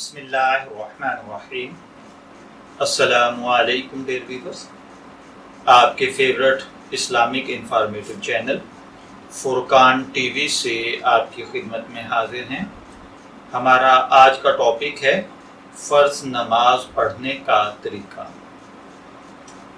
بسم اللہ الرحمن الرحیم۔ السلام علیکم ڈیئر ویورز، آپ کے فیورٹ اسلامک انفارمیٹو چینل فرقان ٹی وی سے آپ کی خدمت میں حاضر ہیں۔ ہمارا آج کا ٹاپک ہے فرض نماز پڑھنے کا طریقہ۔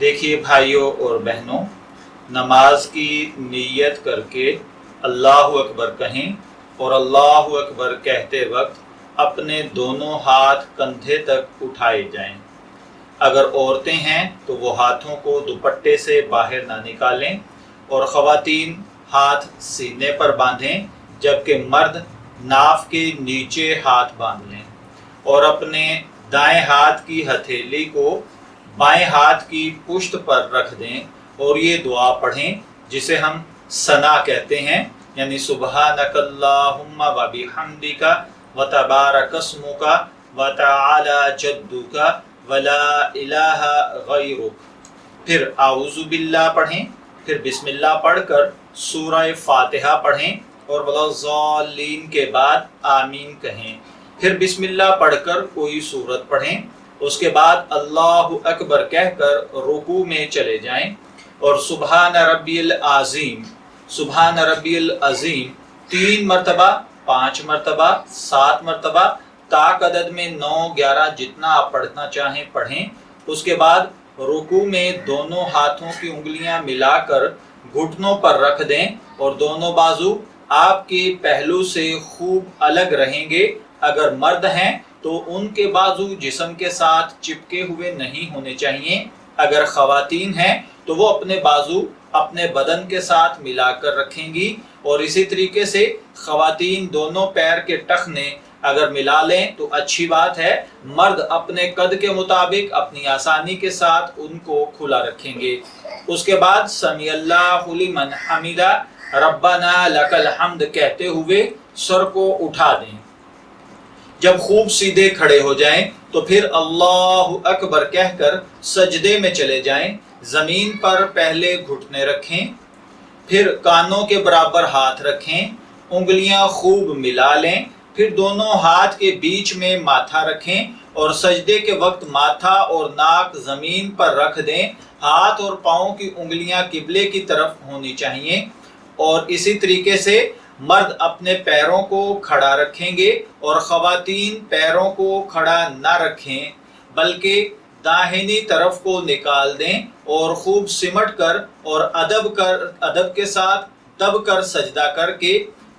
دیکھیے بھائیوں اور بہنوں، نماز کی نیت کر کے اللہ اکبر کہیں اور اللہ اکبر کہتے وقت اپنے دونوں ہاتھ کندھے تک اٹھائے جائیں۔ اگر عورتیں ہیں تو وہ ہاتھوں کو دوپٹے سے باہر نہ نکالیں اور خواتین ہاتھ سینے پر باندھیں، جبکہ مرد ناف کے نیچے ہاتھ باندھ لیں اور اپنے دائیں ہاتھ کی ہتھیلی کو بائیں ہاتھ کی پشت پر رکھ دیں اور یہ دعا پڑھیں جسے ہم ثنا کہتے ہیں، یعنی سبحانک اللہم و بحمدک وتبارک اسمک وتعالی جدک ولا الہ غیرک۔ پھر اعوذ باللہ پڑھیں، پھر بسم اللہ پڑھ کر سورہ فاتحہ پڑھیں اور ولا الضالین کے بعد آمین کہیں۔ پھر بسم اللہ پڑھ کر کوئی سورت پڑھیں، اس کے بعد اللہ اکبر کہہ کر رکوع میں چلے جائیں اور سبحان ربی العظیم، سبحان ربی العظیم 3 مرتبہ، 5 مرتبہ، 7 مرتبہ، طاق عدد میں 9، 11 جتنا آپ پڑھنا چاہیں پڑھیں۔ اس کے بعد رکوع میں دونوں ہاتھوں کی انگلیاں ملا کر گھٹنوں پر رکھ دیں اور دونوں بازو آپ کے پہلو سے خوب الگ رہیں گے۔ اگر مرد ہیں تو ان کے بازو جسم کے ساتھ چپکے ہوئے نہیں ہونے چاہیے۔ اگر خواتین ہیں تو وہ اپنے بازو اپنے بدن کے ساتھ ملا کر رکھیں گی، اور اسی طریقے سے خواتین دونوں پیر کے ٹخنے اگر ملا لیں تو اچھی بات ہے۔ مرد اپنے قد کے مطابق اپنی آسانی کے ساتھ ان کو کھلا رکھیں گے۔ اس کے بعد سمیع اللہ لمن حمدہ ربنا لک الحمد کہتے ہوئے سر کو اٹھا دیں۔ جب خوب سیدھے کھڑے ہو جائیں تو پھر اللہ اکبر کہہ کر سجدے میں چلے جائیں۔ زمین پر پہلے گھٹنے رکھیں، پھر کانوں کے برابر ہاتھ رکھیں، انگلیاں خوب ملا لیں، پھر دونوں ہاتھ کے بیچ میں ماتھا رکھیں اور سجدے کے وقت ماتھا اور ناک زمین پر رکھ دیں۔ ہاتھ اور پاؤں کی انگلیاں قبلے کی طرف ہونی چاہیے، اور اسی طریقے سے مرد اپنے پیروں کو کھڑا رکھیں گے اور خواتین پیروں کو کھڑا نہ رکھیں بلکہ داہنی طرف کو نکال دیں اور خوب سمٹ کر اور ادب کے ساتھ دب کر سجدہ کر کے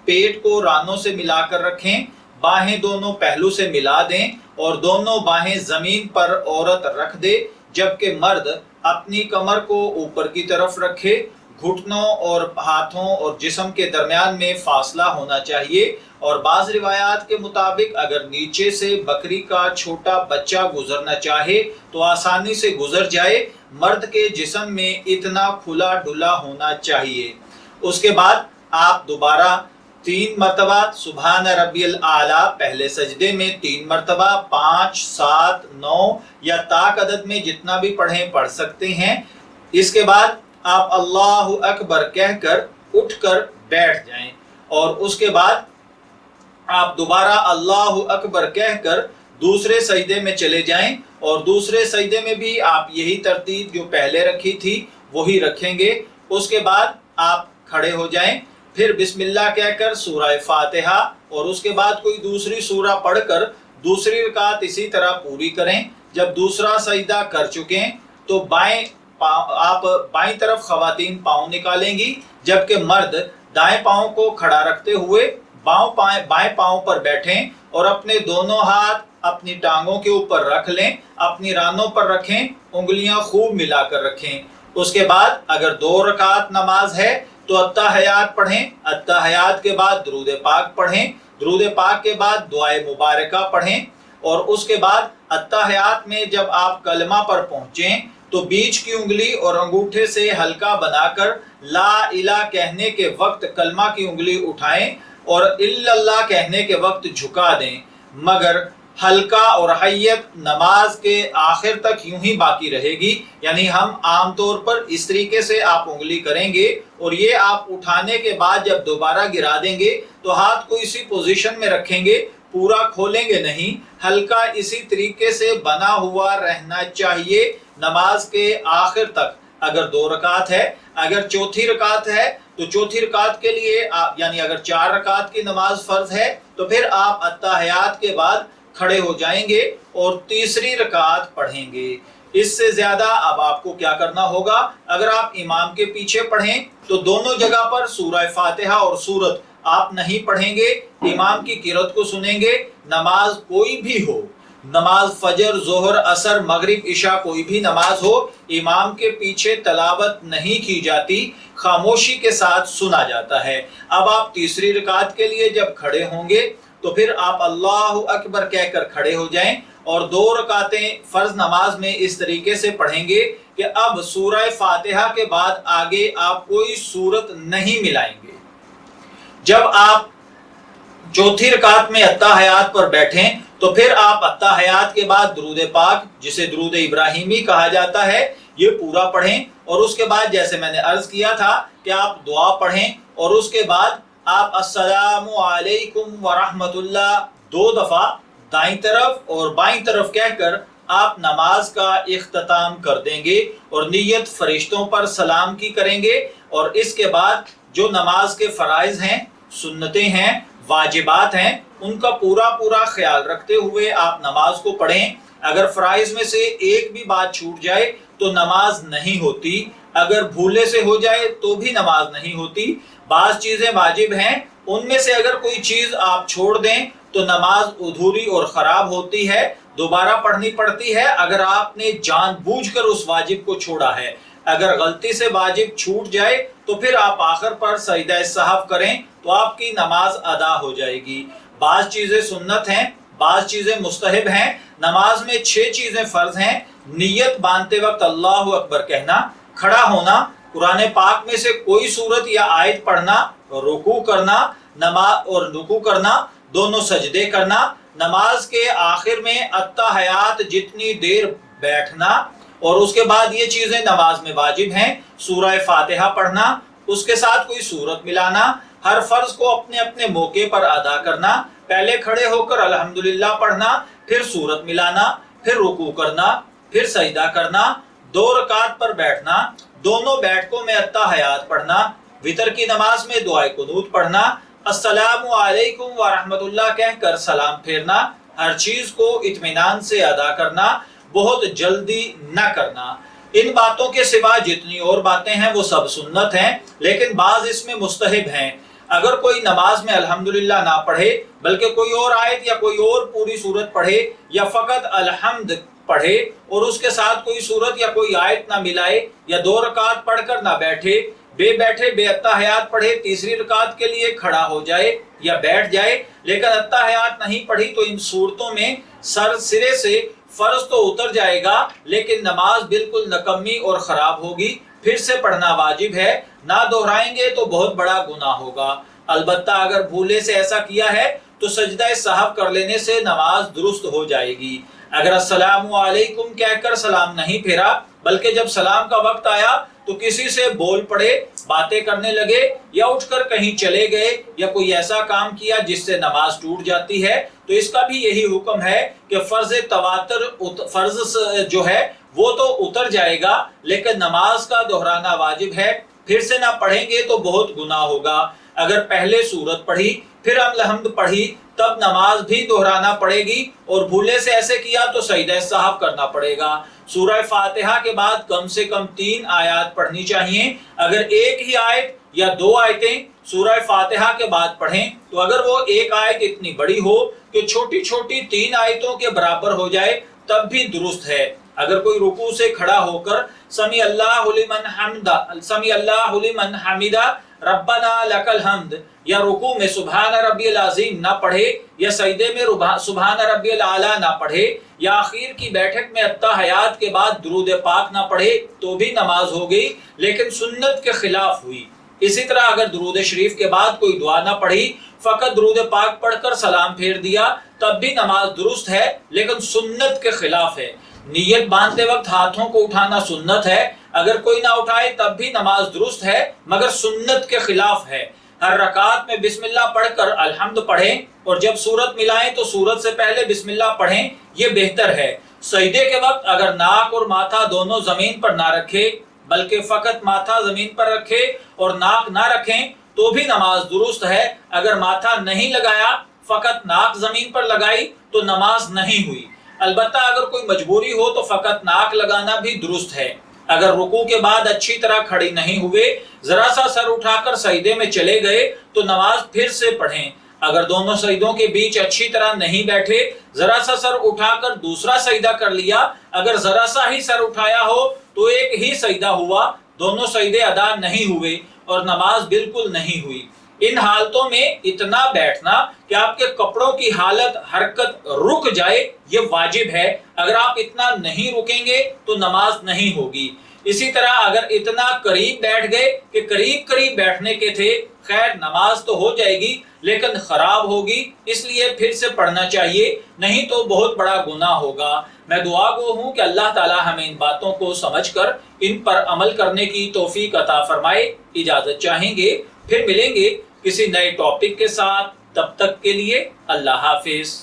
پیٹ کو رانوں سے ملا کر رکھیں۔ باہیں دونوں پہلو سے ملا دیں اور دونوں باہیں زمین پر عورت رکھ دے، جبکہ مرد اپنی کمر کو اوپر کی طرف رکھے۔ گھٹنوں اور ہاتھوں اور جسم کے درمیان میں فاصلہ ہونا چاہیے، اور بعض روایات کے مطابق اگر نیچے سے بکری کا چھوٹا بچہ گزرنا چاہے تو آسانی سے گزر جائے۔ مرد کے جسم میں اتنا کھلا ڈلا ہونا چاہیے۔ اس کے بعد آپ دوبارہ 3 مرتبہ سبحان ربی الاعلیٰ پہلے سجدے میں 3 مرتبہ، 5، 7، 9 یا طاق عدد میں جتنا بھی پڑھیں پڑھ سکتے ہیں۔ اس کے بعد آپ اللہ اکبر کہہ کر اٹھ کر بیٹھ جائیں، اور اس کے بعد آپ دوبارہ اللہ اکبر کہہ کر دوسرے سجدے میں چلے جائیں، اور دوسرے سجدے میں بھی آپ یہی ترتیب جو پہلے رکھی تھی وہی رکھیں گے۔ اس کے بعد آپ کھڑے ہو جائیں، پھر بسم اللہ کہہ کر سورہ فاتحہ اور اس کے بعد کوئی دوسری سورہ پڑھ کر دوسری رکعت اسی طرح پوری کریں۔ جب دوسرا سجدہ کر چکیں تو آپ بائیں طرف خواتین پاؤں نکالیں گی، جبکہ مرد دائیں پاؤں کو کھڑا رکھتے ہوئے بائیں پاؤں پر بیٹھیں اور اپنے دونوں ہاتھ اپنی ٹانگوں کے اوپر رکھ لیں، اپنی رانوں پر رکھیں، انگلیاں خوب ملا کر رکھیں۔ اس کے بعد اگر 2 رکعت نماز ہے تو التحیات پڑھیں، التحیات کے بعد درود پاک پڑھیں، درود پاک کے بعد دعائے مبارکہ پڑھیں، اور اس کے بعد التحیات میں جب آپ کلمہ پر پہنچیں تو بیچ کی انگلی اور انگوٹھے سے حلقہ بنا کر لا الہ کہنے کے وقت کلمہ کی انگلی اٹھائیں اور الا اللہ کہنے کے وقت جھکا دیں، مگر حلقہ اور حیت نماز کے آخر تک یوں ہی باقی رہے گی۔ یعنی ہم عام طور پر اس طریقے سے آپ انگلی کریں گے، اور یہ آپ اٹھانے کے بعد جب دوبارہ گرا دیں گے تو ہاتھ کو اسی پوزیشن میں رکھیں گے، پورا کھولیں گے نہیں، ہلکا اسی طریقے سے بنا ہوا رہنا چاہیے نماز کے آخر تک۔ اگر 2 رکعت ہے، اگر چوتھی رکعت ہے تو چوتھی رکعت کے لیے یعنی اگر 4 رکعت کی نماز فرض ہے تو پھر آپ اتحیات کے بعد کھڑے ہو جائیں گے اور تیسری رکعت پڑھیں گے۔ اس سے زیادہ اب آپ کو کیا کرنا ہوگا، اگر آپ امام کے پیچھے پڑھیں تو دونوں جگہ پر سورہ فاتحہ اور سورت آپ نہیں پڑھیں گے، امام کی قرأت کو سنیں گے۔ نماز کوئی بھی ہو، نماز فجر، ظہر، عصر، مغرب، عشاء، کوئی بھی نماز ہو، امام کے پیچھے تلاوت نہیں کی جاتی، خاموشی کے ساتھ سنا جاتا ہے۔ اب آپ تیسری رکعت کے لیے جب کھڑے ہوں گے تو پھر آپ اللہ اکبر کہہ کر کھڑے ہو جائیں اور 2 رکعتیں فرض نماز میں اس طریقے سے پڑھیں گے کہ اب سورہ فاتحہ کے بعد آگے آپ کوئی سورت نہیں ملائیں گے۔ جب آپ چوتھی رکعت میں اتحیات پر بیٹھیں تو پھر آپ اتحیات کے بعد درود پاک، جسے درود ابراہیمی کہا جاتا ہے، یہ پورا پڑھیں، اور اس کے بعد جیسے میں نے عرض کیا تھا کہ آپ دعا پڑھیں، اور اس کے بعد آپ السلام علیکم ورحمۃ اللہ 2 دفعہ دائیں طرف اور بائیں طرف کہہ کر آپ نماز کا اختتام کر دیں گے اور نیت فرشتوں پر سلام کی کریں گے۔ اور اس کے بعد جو نماز کے فرائض ہیں، سنتیں ہیں، واجبات ہیں، ان کا پورا خیال رکھتے ہوئے آپ نماز کو پڑھیں۔ اگر فرائض میں سے ایک بھی بات چھوٹ جائے تو نماز نہیں ہوتی، اگر بھولے سے ہو جائے تو بھی نماز نہیں ہوتی۔ بعض چیزیں واجب ہیں، ان میں سے اگر کوئی چیز آپ چھوڑ دیں تو نماز ادھوری اور خراب ہوتی ہے، دوبارہ پڑھنی پڑتی ہے اگر آپ نے جان بوجھ کر اس واجب کو چھوڑا ہے۔ اگر غلطی سے واجب چھوٹ جائے تو پھر آپ آخر پر سجدہ سہو کریں تو آپ کی نماز ادا ہو جائے گی۔ بعض چیزیں سنت ہیں، بعض چیزیں مستحب ہیں۔ نماز میں 6 چیزیں فرض ہیں: نیت باندھتے وقت اللہ اکبر کہنا، کھڑا ہونا، قرآن پاک میں سے کوئی سورت یا آیت پڑھنا، رکوع کرنا، دونوں سجدے کرنا، نماز کے آخر میں اتحیات جتنی دیر بیٹھنا، اور اس کے بعد یہ چیزیں نماز میں واجب ہیں: سورہ فاتحہ پڑھنا، اس کے ساتھ کوئی سورت ملانا، ہر فرض کو اپنے اپنے موقع پر ادا کرنا، پہلے کھڑے ہو کر الحمدللہ پڑھنا، پھر سورت ملانا، پھر رکوع کرنا، پھر سجدہ کرنا، 2 رکعت پر بیٹھنا، دونوں بیٹھکوں میں اتحیات پڑھنا، وتر کی نماز میں دعائے قنوت پڑھنا، السلام علیکم ورحمۃ اللہ کہہ کر سلام پھیرنا، ہر چیز کو اطمینان سے ادا کرنا، بہت جلدی نہ کرنا۔ ان باتوں کے سوا جتنی اور باتیں ہیں وہ سب سنت ہیں، لیکن بعض اس میں مستحب ہیں۔ اگر کوئی نماز میں الحمدللہ نہ پڑھے بلکہ کوئی اور آیت یا کوئی اور پوری سورت پڑھے یا فقط الحمد پڑھے اور اس کے ساتھ کوئی سورت یا کوئی آیت نہ ملائے یا 2 رکعت پڑھ کر نہ بیٹھے بے اتحیات پڑھے، تیسری رکعت کے لیے کھڑا ہو جائے یا بیٹھ جائے لیکن اتحیات نہیں پڑھی، تو ان صورتوں میں سرے سے فرض تو اتر جائے گا لیکن نماز بالکل نکمی اور خراب ہوگی، پھر سے پڑھنا واجب ہے، نہ دہرائیں گے تو بہت بڑا گناہ ہوگا۔ البتہ اگر بھولے سے ایسا کیا ہے تو سجدہ سہو کر لینے سے نماز درست ہو جائے گی۔ اگر السلام علیکم کہہ کر سلام نہیں پھیرا بلکہ جب سلام کا وقت آیا تو کسی سے بول پڑے، باتیں کرنے لگے یا اٹھ کر کہیں چلے گئے یا کوئی ایسا کام کیا جس سے نماز ٹوٹ جاتی ہے، تو اس کا بھی یہی حکم ہے کہ فرض جو ہے وہ تو اتر جائے گا لیکن نماز کا دہرانا واجب ہے، پھر سے نہ پڑھیں گے تو بہت گناہ ہوگا۔ اگر پہلے سورت پڑھی پھر الحمد پڑھی تب نماز بھی دہرانا پڑے گی، اور بھولے سے ایسے کیا تو سجدہ سہو کرنا پڑے گا۔ سورہ فاتحہ کے بعد کم سے کم 3 آیات پڑھنی چاہیے۔ اگر ایک ہی آیت یا 2 آیتیں سورہ فاتحہ کے بعد پڑھیں تو اگر وہ ایک آیت اتنی بڑی ہو کہ چھوٹی چھوٹی 3 آیتوں کے برابر ہو جائے تب بھی درست ہے۔ اگر کوئی رکوع سے کھڑا ہو کر سمی اللہ لمن حمدہ ربنا لک الحمد یا رکوع میں سبحان ربی العظیم نہ پڑھے یا سجدے میں سبحان ربی الاعلیٰ نہ پڑھے یا آخر کی بیٹھک میں اتحیات کے بعد درود پاک نہ پڑھے تو بھی نماز ہو گئی لیکن سنت کے خلاف ہوئی۔ اسی طرح اگر درود شریف کے بعد کوئی دعا نہ پڑھی، فقط درود پاک پڑھ کر سلام پھیر دیا تب بھی نماز درست ہے لیکن سنت کے خلاف ہے۔ نیت باندھتے وقت ہاتھوں کو اٹھانا سنت ہے، اگر کوئی نہ اٹھائے تب بھی نماز درست ہے مگر سنت کے خلاف ہے۔ ہر رکعت میں بسم اللہ پڑھ کر الحمد پڑھیں اور جب سورت ملائیں تو سورت سے پہلے بسم اللہ پڑھیں، یہ بہتر ہے۔ سجدے کے وقت اگر ناک اور ماتھا دونوں زمین پر نہ رکھے بلکہ فقط ماتھا زمین پر رکھے اور ناک نہ رکھیں تو بھی نماز درست ہے۔ اگر ماتھا نہیں لگایا فقط ناک زمین پر لگائی تو نماز نہیں ہوئی۔ البتہ اگر کوئی مجبوری ہو تو فقط ناک لگانا بھی درست ہے۔ اگر رکوع کے بعد اچھی طرح کھڑی نہیں ہوئے، ذرا سا سر اٹھا کر سجدے میں چلے گئے تو نماز پھر سے پڑھیں۔ اگر دونوں سجدوں کے بیچ اچھی طرح نہیں بیٹھے، ذرا سا سر اٹھا کر دوسرا سجدہ کر لیا، اگر ذرا سا ہی سر اٹھایا ہو تو ایک ہی سجدہ ہوا، دونوں سجدے ادا نہیں ہوئے اور نماز بالکل نہیں ہوئی۔ ان حالتوں میں اتنا بیٹھنا کہ آپ کے کپڑوں کی حالت حرکت رک جائے یہ واجب ہے۔ اگر آپ اتنا نہیں رکیں گے تو نماز نہیں ہوگی۔ اسی طرح اگر اتنا قریب بیٹھ گئے کہ قریب قریب بیٹھنے کے تھے، خیر نماز تو ہو جائے گی لیکن خراب ہوگی، اس لیے پھر سے پڑھنا چاہیے، نہیں تو بہت بڑا گناہ ہوگا۔ میں دعا گو ہوں کہ اللہ تعالی ہمیں ان باتوں کو سمجھ کر ان پر عمل کرنے کی توفیق عطا فرمائے۔ اجازت چاہیں گے، پھر ملیں گے کسی نئے ٹاپک کے ساتھ، تب تک کے لیے اللہ حافظ۔